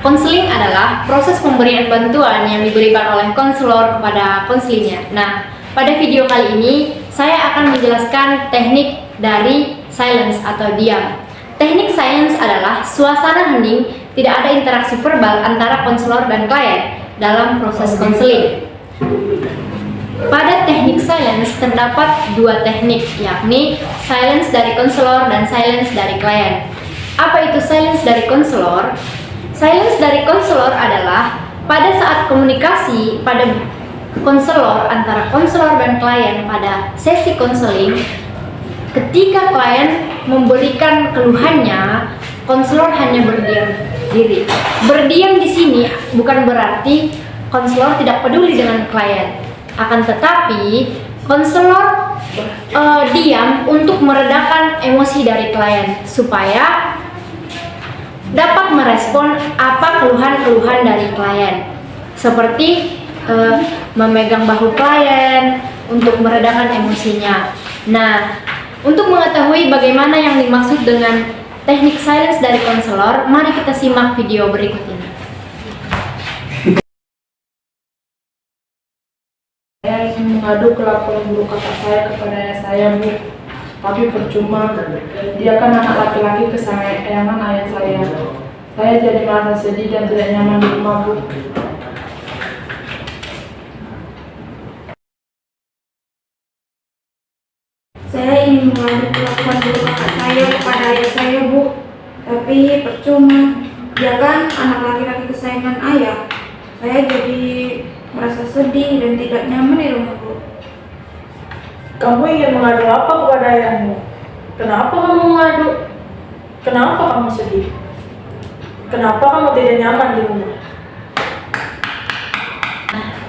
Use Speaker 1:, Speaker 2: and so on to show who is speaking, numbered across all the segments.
Speaker 1: konseling adalah proses pemberian bantuan yang diberikan oleh konselor kepada konselingnya. Nah, pada video kali ini saya akan menjelaskan teknik dari silence atau diam. Teknik silence adalah suasana hening, tidak ada interaksi verbal antara konselor dan klien dalam proses konseling. Pada teknik silence terdapat dua teknik, yakni silence dari konselor dan silence dari klien. Apa itu silence dari konselor? Silence dari konselor adalah pada saat komunikasi pada konselor antara konselor dan klien pada sesi konseling, ketika klien memberikan keluhannya, konselor hanya berdiam diri. Berdiam di sini bukan berarti konselor tidak peduli dengan klien, akan tetapi konselor diam untuk meredakan emosi dari klien supaya dapat merespon apa keluhan-keluhan dari klien, seperti memegang bahu klien untuk meredakan emosinya. Nah, untuk mengetahui bagaimana yang dimaksud dengan teknik silence dari konselor, mari kita simak video berikut ini.
Speaker 2: Saya ingin mengadu kelakuan buruk kakak saya kepada ayah saya, Bu. Tapi percuma, dia kan anak laki-laki kesayangan ayah saya. Saya jadi merasa sedih dan tidak nyaman di rumah, Bu.
Speaker 3: Saya ingin mengadu kelakuan buruk kakak saya kepada ayah saya, Bu. Tapi percuma, dia kan anak laki-laki kesayangan ayah. Saya jadi merasa sedih dan tidak nyaman di rumah, Bu.
Speaker 2: Kamu ingin mengadu apa kepada ayahmu? Kenapa kamu mengadu? Kenapa kamu sedih? Kenapa kamu tidak nyaman di rumah?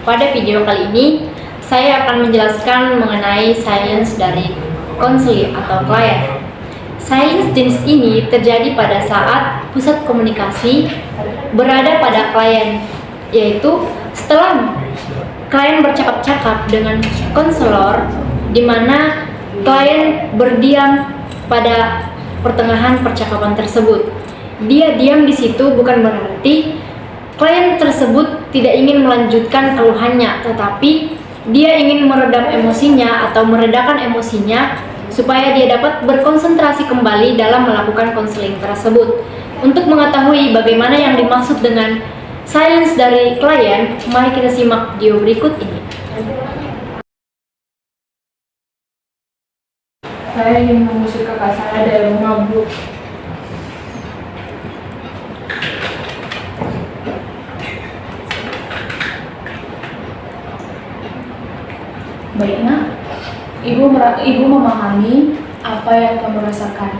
Speaker 1: Pada video kali ini, saya akan menjelaskan mengenai silence dari konseling atau klien. Silence jenis ini terjadi pada saat pusat komunikasi berada pada klien, yaitu setelah klien bercakap-cakap dengan konselor, di mana klien berdiam pada pertengahan percakapan tersebut. Dia diam di situ bukan berarti klien tersebut tidak ingin melanjutkan keluhannya, tetapi dia ingin meredam emosinya atau meredakan emosinya supaya dia dapat berkonsentrasi kembali dalam melakukan konseling tersebut. Untuk mengetahui bagaimana yang dimaksud dengan silence dari klien, mari kita simak video berikut ini.
Speaker 2: Saya ingin mengusir kakak saya dari rumah, Bu. Baik, Nak. Ibu memahami apa yang kamu rasakan.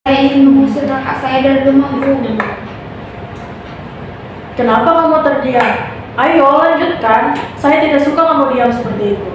Speaker 3: Saya ingin mengusir kakak saya dari rumah, Bu.
Speaker 2: Kenapa kamu terdiam? Ayo, lanjutkan. Saya tidak suka kamu diam seperti itu.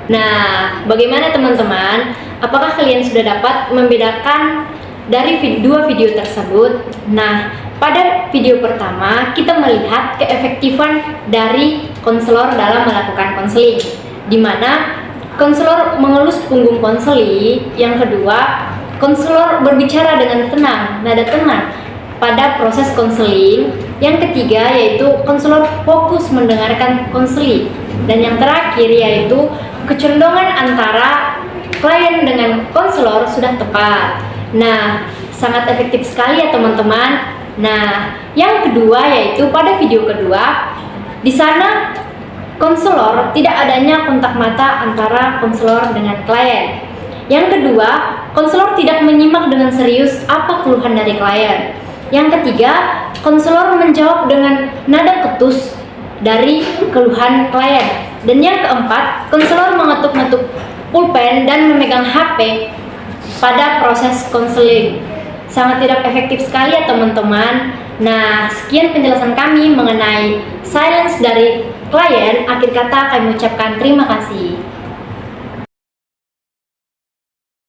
Speaker 1: Nah, bagaimana teman-teman? Apakah kalian sudah dapat membedakan dari dua video tersebut? Nah, pada video pertama kita melihat keefektifan dari konselor dalam melakukan konseling, di mana konselor mengelus punggung konseli. Yang kedua, konselor berbicara dengan tenang, nada tenang pada proses konseling. Yang ketiga yaitu konselor fokus mendengarkan konseli. Dan yang terakhir yaitu kecondongan antara klien dengan konselor sudah tepat. Nah, sangat efektif sekali ya teman-teman. Nah, yang kedua yaitu pada video kedua, di sana konselor tidak adanya kontak mata antara konselor dengan klien. Yang kedua, konselor tidak menyimak dengan serius apa keluhan dari klien. Yang ketiga, konselor menjawab dengan nada ketus dari keluhan klien. Dan yang keempat, konselor mengetuk-ngetuk pulpen dan memegang HP pada proses konseling. Sangat tidak efektif sekali ya teman-teman. Nah, sekian penjelasan kami mengenai silence dari klien. Akhir kata kami ucapkan terima kasih.